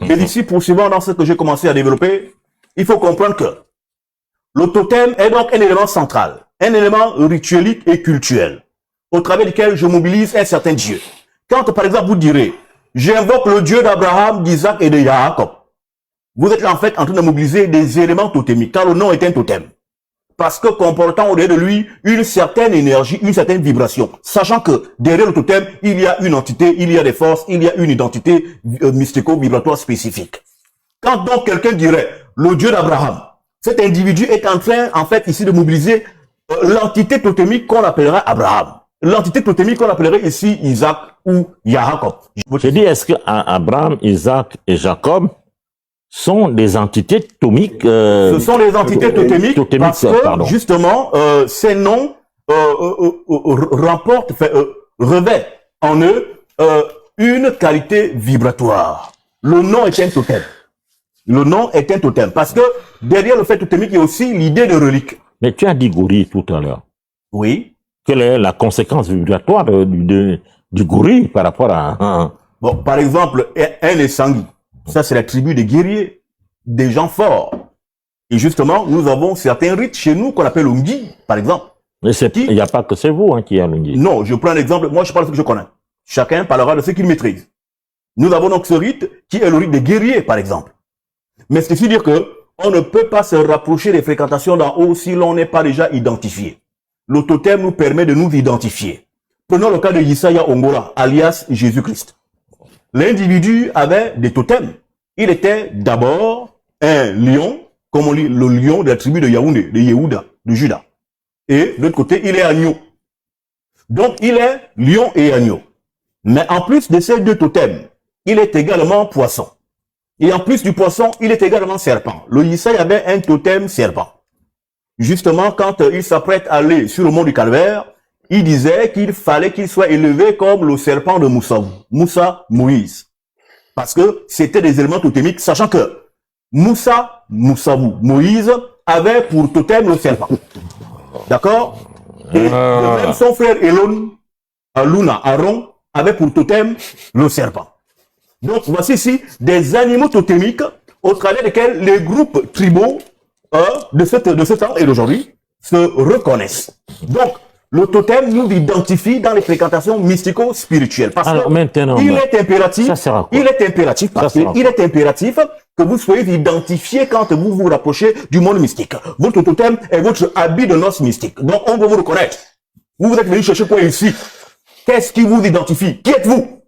Mais ici, poursuivant dans ce que j'ai commencé à développer, il faut comprendre que le totem est donc un élément central, un élément rituelique et cultuel, au travers duquel je mobilise un certain Dieu. Quand, par exemple, vous direz, j'invoque le Dieu d'Abraham, d'Isaac et de Jacob, vous êtes en fait en train de mobiliser des éléments totémiques, car le nom est un totem. Parce que comportant au-delà de lui une certaine énergie, une certaine vibration. Sachant que derrière le totem, il y a une entité, il y a des forces, il y a une identité mystico-vibratoire spécifique. Quand donc quelqu'un dirait, le Dieu d'Abraham, cet individu est en train, en fait, ici de mobiliser l'entité totémique qu'on appellerait Abraham. L'entité totémique qu'on appellerait ici Isaac ou Jacob. Je dis, est-ce que Abraham, Isaac et Jacob sont des entités totémiques Ce sont des entités totémiques parce que, justement, ces noms revêtent en eux une qualité vibratoire. Le nom est un totem. Le nom est un totem. Parce que derrière le fait totémique, il y a aussi l'idée de relique. Mais tu as dit gorille tout à l'heure. Oui. Quelle est la conséquence vibratoire du gorille par rapport à... Bon, par exemple, un Essangui. Ça, c'est la tribu des guerriers, des gens forts. Et justement, nous avons certains rites chez nous qu'on appelle l'Ungi, par exemple. Mais il n'y a pas que c'est vous qui a l'Ungi. Non, je prends un exemple. Moi, je parle de ce que je connais. Chacun parlera de ce qu'il maîtrise. Nous avons donc ce rite qui est le rite des guerriers, par exemple. Mais c'est dire que on ne peut pas se rapprocher des fréquentations d'en haut si l'on n'est pas déjà identifié. Le totem nous permet de nous identifier. Prenons le cas de Yesaya Ongola, alias Jésus-Christ. L'individu avait des totems. Il était d'abord un lion, comme on dit, le lion de la tribu de Yaoundé, de Yehuda, de Juda. Et de l'autre côté, il est agneau. Donc, il est lion et agneau. Mais en plus de ces deux totems, il est également poisson. Et en plus du poisson, il est également serpent. Le Yesaya avait un totem serpent. Justement, quand il s'apprête à aller sur le mont du Calvaire, il disait qu'il fallait qu'il soit élevé comme le serpent de Moïse. Parce que c'était des éléments totémiques, sachant que Moïse avait pour totem le serpent. D'accord? Et de même son frère Aaron avait pour totem le serpent. Donc voici ici des animaux totémiques au travers desquels les groupes tribaux de ce temps et d'aujourd'hui se reconnaissent. Donc, le totem nous identifie dans les fréquentations mystico-spirituelles. Parce qu'il est impératif que vous soyez identifié quand vous vous rapprochez du monde mystique. Votre totem est votre habit de noces mystique. Donc, on veut vous reconnaître. Vous êtes venu chercher quoi ici? Qu'est-ce qui vous identifie? Qui êtes-vous?